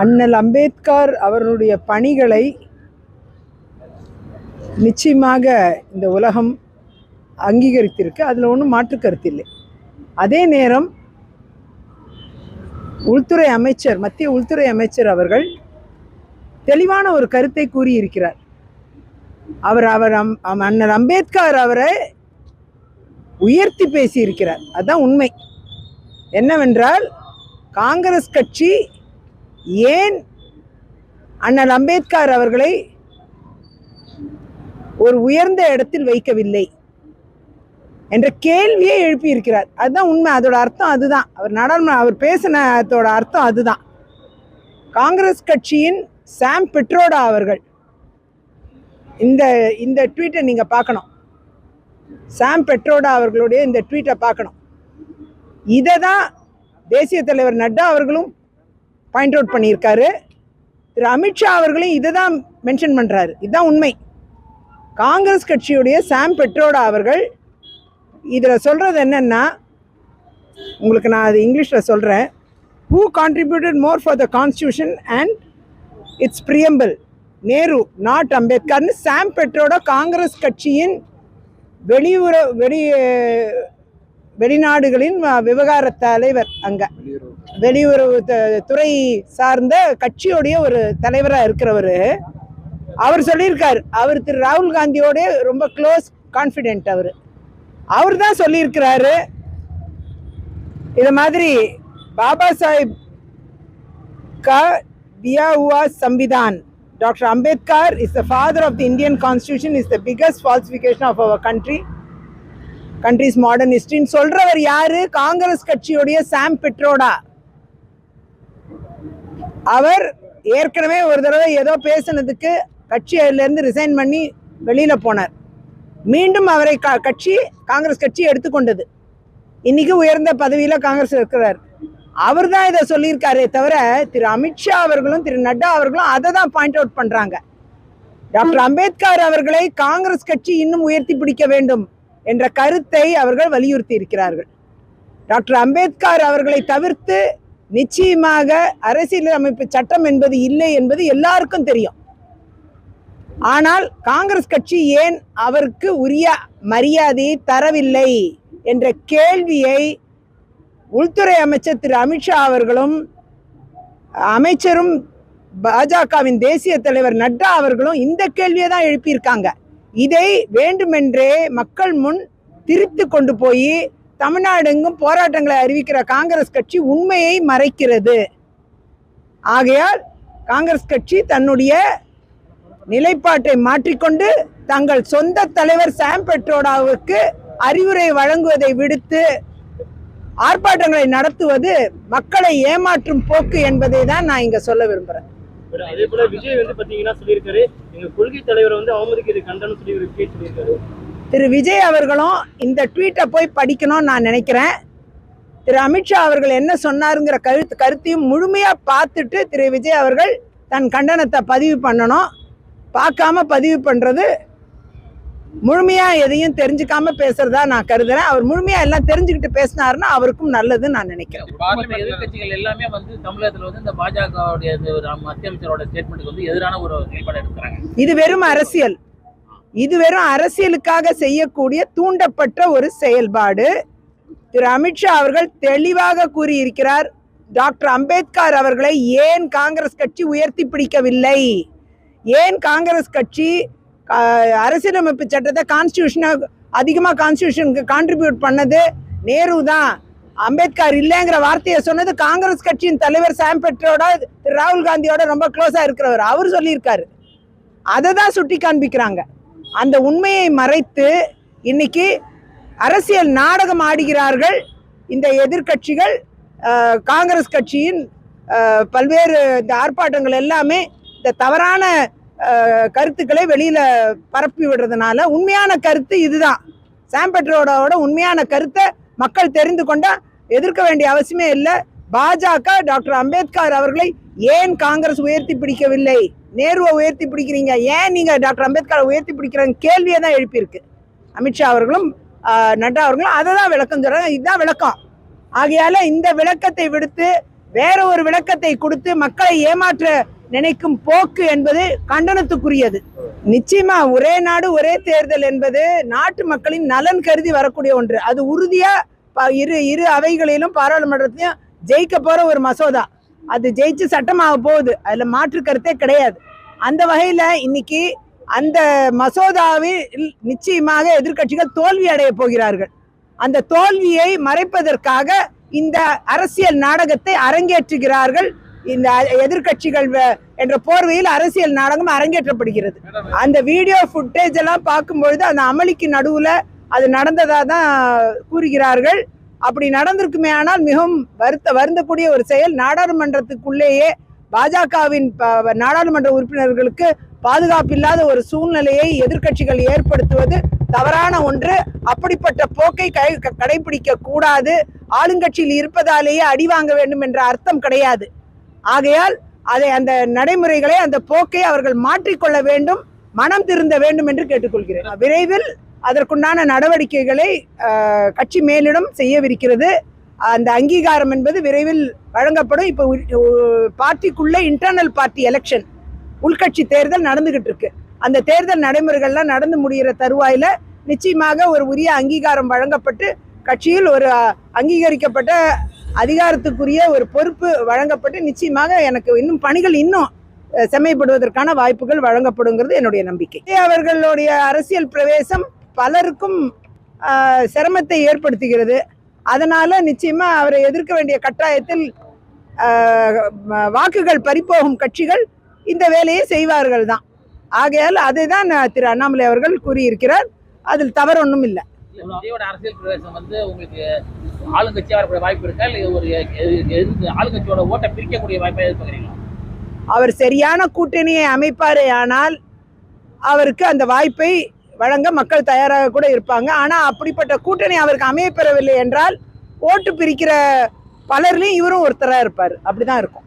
அண்ணல் அம்பேத்கர் அவர்களுடைய பணிகளை நிச்சயமாக இந்த உலகம் அங்கீகரித்திருக்கு. அதில் ஒன்றும் மாற்று கருத்தில்லை. அதே நேரம் உள்துறை அமைச்சர், மத்திய உள்துறை அமைச்சர் அவர்கள் தெளிவான ஒரு கருத்தை கூறியிருக்கிறார். அண்ணல் அம்பேத்கர் அவரை உயர்த்தி பேசியிருக்கிறார். அதுதான் உண்மை. என்னவென்றால், காங்கிரஸ் கட்சி ஏன் அண்ணல் அம்பேத்கர் அவர்களை ஒரு உயர்ந்த இடத்தில் வைக்கவில்லை என்ற கேள்வியை எழுப்பியிருக்கிறார். அதுதான் உண்மை. அதோட அர்த்தம் அதுதான். அவர் பேசினதோட அர்த்தம் அதுதான். காங்கிரஸ் கட்சியின் சாம் பெட்ரோடா அவர்கள் இந்த ட்வீட்டை நீங்க பார்க்கணும். சாம் பெட்ரோடா அவர்களுடைய இந்த ட்வீட்டை பார்க்கணும். இதை தான் தேசிய தலைவர் நட்டா அவர்களும் பாயிண்ட் அவுட் பண்ணியிருக்காரு. திரு அமித்ஷா அவர்களும் இதை தான் மென்ஷன் பண்றாரு. இதுதான் உண்மை. காங்கிரஸ் கட்சியுடைய சாம் பெட்ரோடா அவர்கள் இதில் சொல்றது என்னன்னா, உங்களுக்கு நான் அது இங்கிலீஷில் சொல்றேன். Who contributed more for the constitution and its preamble? Nehru, not அம்பேத்கர்னு சாம் பெட்ரோடா காங்கிரஸ் கட்சியின் வெளிநாடுகளின் விவகார தலைவர், அங்க வெளியுறவு துறை சார்ந்த கட்சியோடைய ஒரு தலைவராக இருக்கிறவர். அவர் சொல்லியிருக்காரு, அவர் திரு ராகுல் காந்தியோட ரொம்ப க்ளோஸ் கான்ஃபிடென்ட். அவர் தான் சொல்லியிருக்கிறாரு, இது மாதிரி பாபா சாஹிப் கா தியா Hua சம்விதான், Dr. Ambedkar is the father of the Indian Constitution, is the biggest falsification of our country's modern history. சொல்றவர் யாரு? காங்கிரஸ் கட்சியுடைய சாம் பெட்ரோடா. அவர் ஏற்கனவே ஒரு தடவை ஏதோ பேசினதுக்கு கட்சியிலிருந்து ரிசைன் பண்ணி வெளியில போனார். மீண்டும் அவரை காங்கிரஸ் கட்சி எடுத்துக்கொண்டது. இன்னைக்கு உயர்ந்த பதவியில காங்கிரஸ் இருக்கிறார். அவர் தான் இதை சொல்லியிருக்காரே தவிர திரு அமித்ஷா அவர்களும் திரு நட்டா அவர்களும் அதை தான் பாயிண்ட் அவுட் பண்றாங்க. டாக்டர் அம்பேத்கர் அவர்களை காங்கிரஸ் கட்சி இன்னும் உயர்த்தி பிடிக்க வேண்டும் என்ற கருத்தை அவர்கள் வலியுறுத்தி இருக்கிறார்கள். டாக்டர் அம்பேத்கர் அவர்களை தவிர்த்து நிச்சயமாக அரசியலமைப்பு சட்டம் என்பது இல்லை என்பது எல்லாருக்கும் தெரியும். ஆனால் காங்கிரஸ் கட்சி ஏன் அவருக்கு உரிய மரியாதையை தரவில்லை என்ற கேள்வியை உள்துறை அமைச்சர் திரு அமித்ஷா அவர்களும் அமைச்சரும் பாஜகவின் தேசிய தலைவர் நட்டா அவர்களும் இந்த கேள்வியை தான் எழுப்பியிருக்காங்க. இதை வேண்டுமென்றே மக்கள் முன் திரித்து கொண்டு போய் தமிழ்நாடெங்கும் போராட்டங்களை அறிவிக்கிற காங்கிரஸ் கட்சி உண்மையை மறைக்கிறது. ஆகையால் காங்கிரஸ் கட்சி தன்னுடைய நிலைப்பாட்டை மாற்றிக்கொண்டு தங்கள் சொந்த தலைவர் சாம் பெட்ரோடாவுக்கு அறிவுரை வழங்குவதை விடுத்து ஆர்ப்பாட்டங்களை நடத்துவது மக்களை ஏமாற்றும் போக்கு என்பதை தான் நான் இங்க சொல்ல விரும்புறேன். அதே போல விஜய் பாத்தீங்கன்னா சொல்லியிருக்காரு, எங்க கொள்கை தலைவர் அவமதிக்கிறது கண்டனம் சொல்லியிருக்காரு. திரு விஜய் அவர்களும் இந்த ட்வீட்டை போய் படிக்கணும்னு நான் நினைக்கிறேன். திரு அமித்ஷா அவர்கள் என்ன சொன்னாருங்கிற கருத்தையும் முழுமையா பார்த்துட்டு திரு விஜய் அவர்கள் தன் கண்டனத்தை பதிவு பண்ணணும். பார்க்காம பதிவு பண்றது முழுமையா எதையும் தெரிஞ்சுக்காம பேசுறதா நான் கருதுறேன். அவர் முழுமையா எல்லாம் தெரிஞ்சுக்கிட்டு பேசினாருன்னா அவருக்கும் நல்லதுன்னு நான் நினைக்கிறேன். எதிர்கட்சிகள் எல்லாமே தமிழகத்துல இந்த பாஜகவுடைய மத்திய அமைச்சரோட ஸ்டேட்மெண்ட்டுக்கு எதிரான ஒரு நிலைப்பாடு எடுக்கிறாங்க. இது வெறும் அரசியலுக்காக செய்யக்கூடிய தூண்டப்பட்ட ஒரு செயல்பாடு. திரு அமித்ஷா அவர்கள் தெளிவாக கூறியிருக்கிறார், டாக்டர் அம்பேத்கர் அவர்களை ஏன் காங்கிரஸ் கட்சி உயர்த்தி பிடிக்கவில்லை, ஏன் காங்கிரஸ் கட்சி அரசியலமைப்பு சட்டத்தை அதிகமாக கான்ஸ்டியூஷனுக்கு கான்ட்ரிபியூட் பண்ணது நேரு தான், அம்பேத்கர் இல்லைங்கிற வார்த்தையை சொன்னது காங்கிரஸ் கட்சியின் தலைவர் சாம் பெட்ரோட ராகுல் காந்தியோட ரொம்ப க்ளோஸா இருக்கிறவர். அவர் சொல்லியிருக்காரு. அதை தான் சுட்டி காண்பிக்கிறாங்க. அந்த உண்மையை மறைத்து இன்னைக்கு அரசியல் நாடகம் ஆடுகிறார்கள் இந்த எதிர்கட்சிகள். காங்கிரஸ் கட்சியின் பல்வேறு இந்த ஆர்ப்பாட்டங்கள் எல்லாமே இந்த தவறான கருத்துக்களை வெளியில பரப்பி விடுறதுனால உண்மையான கருத்து இதுதான். சாம் பெட்ரோடாவோட உண்மையான கருத்தை மக்கள் தெரிந்து கொண்டா எதிர்க்க வேண்டிய அவசியமே இல்லை. பாஜக டாக்டர் அம்பேத்கர் அவர்களை ஏன் காங்கிரஸ் உயர்த்தி பிடிக்கவில்லை, நேருவை உயர்த்தி பிடிக்கிறீங்க, ஏன் நீங்க டாக்டர் அம்பேத்கரை உயர்த்தி பிடிக்கிறாங்க கேள்வியை தான் எழுப்பியிருக்கு. அமித்ஷா அவர்களும் நட்டா அவர்களும் அதை தான் விளக்கம் சொல்றாங்க. இதுதான் விளக்கம். ஆகையால இந்த விளக்கத்தை விடுத்து வேற ஒரு விளக்கத்தை கொடுத்து மக்களை ஏமாற்ற நினைக்கும் போக்கு என்பது கண்டனத்துக்குரியது. நிச்சயமா ஒரே நாடு ஒரே தேர்தல் என்பது நாட்டு மக்களின் நலன் கருதி வரக்கூடிய ஒன்று. அது உறுதியா இரு அவைகளிலும் பாராளுமன்றத்திலும் ஜெயிக்க போற ஒரு மசோதா. அது ஜெயிச்சு சட்டமாக போகுது, அதுல மாற்று கருத்தே கிடையாது. அந்த வகையில இன்னைக்கு அந்த மசோதாவில் நிச்சயமாக எதிர்க்கட்சிகள் தோல்வி அடைய போகிறார்கள். அந்த தோல்வியை மறைப்பதற்காக இந்த அரசியல் நாடகத்தை அரங்கேற்றுகிறார்கள். இந்த எதிர்க்கட்சிகள் என்ற போர்வையில் அரசியல் நாடகம் அரங்கேற்றப்படுகிறது. அந்த வீடியோ ஃபுட்டேஜ் எல்லாம் பார்க்கும்பொழுது அந்த அமளிக்கு நடுவுல அது நடந்ததா தான் கூறுகிறார்கள். அப்படி நடந்திருக்குமே ஆனால் மிகவும் வருந்தக்கூடிய ஒரு செயல். நாடாளுமன்றத்துக்குள்ளேயே பாஜகவின் நாடாளுமன்ற உறுப்பினர்களுக்கு பாதுகாப்பில்லாத ஒரு சூழ்நிலையை எதிர்க்கட்சிகள் ஏற்படுத்துவது தவறான ஒன்று. அப்படிப்பட்ட போக்கை கடைபிடிக்க கூடாது. ஆளுங்கட்சியில் இருப்பதாலேயே அடி வாங்க வேண்டும் என்ற அர்த்தம் கிடையாது. ஆகையால் அந்த நடைமுறைகளை அந்த போக்கை அவர்கள் மாற்றிக்கொள்ள வேண்டும், மனம் திருந்த வேண்டும் என்று கேட்டுக்கொள்கிறேன். விரைவில் அதற்குண்டான நடவடிக்கைகளை கட்சி மேலிடம் செய்யவிருக்கிறது. அந்த அங்கீகாரம் என்பது விரைவில் வழங்கப்படும். இப்போ பார்ட்டிக்குள்ள இன்டர்னல் பார்ட்டி எலெக்ஷன், உள்கட்சி தேர்தல் நடந்துகிட்டு இருக்கு. அந்த தேர்தல் நடைமுறைகள்லாம் நடந்து முடிகிற தருவாயில நிச்சயமாக ஒரு உரிய அங்கீகாரம் வழங்கப்பட்டு கட்சியில் ஒரு அங்கீகரிக்கப்பட்ட அதிகாரத்துக்குரிய ஒரு பொறுப்பு வழங்கப்பட்டு நிச்சயமாக எனக்கு இன்னும் பணிகள் இன்னும் செம்மைப்படுவதற்கான வாய்ப்புகள் வழங்கப்படுங்கிறது என்னுடைய நம்பிக்கை. அவர்களுடைய அரசியல் பிரவேசம் பலருக்கும் சிரமத்தை ஏற்படுத்துகிறது. அதனால நிச்சயமா அவரை எதிர்க்க வேண்டிய கட்டாயத்தில் வாக்குகள் பறிப்போகும் கட்சிகள் இந்த வேலையை செய்வார்கள் தான். ஆகையால் அதை தான் திரு அண்ணாமலை அவர்கள் கூறியிருக்கிறார். அதில் தவறு ஒன்றும் இல்லை. அரசியல் பிரவேசம் வந்து உங்களுக்கு ஆளுங்கட்சியா வரக்கூடிய வாய்ப்பு இருக்கா, இல்லை ஒரு ஆளுங்கட்சியோட ஓட்டை பிரிக்கக்கூடிய வாய்ப்பை எதிர்பார்க்கிறீங்களா? அவர் சரியான கூட்டணியை அமைப்பாரே ஆனால் அவருக்கு அந்த வாய்ப்பை வழங்க மக்கள் தயாராக கூட இருப்பாங்க. ஆனால் அப்படிப்பட்ட கூட்டணி அவருக்கு அமையப்பெறவில்லை என்றால் ஓட்டு பிரிக்கிற பலர்லையும் இவரும் ஒருத்தராக இருப்பார். அப்படிதான் இருக்கும்.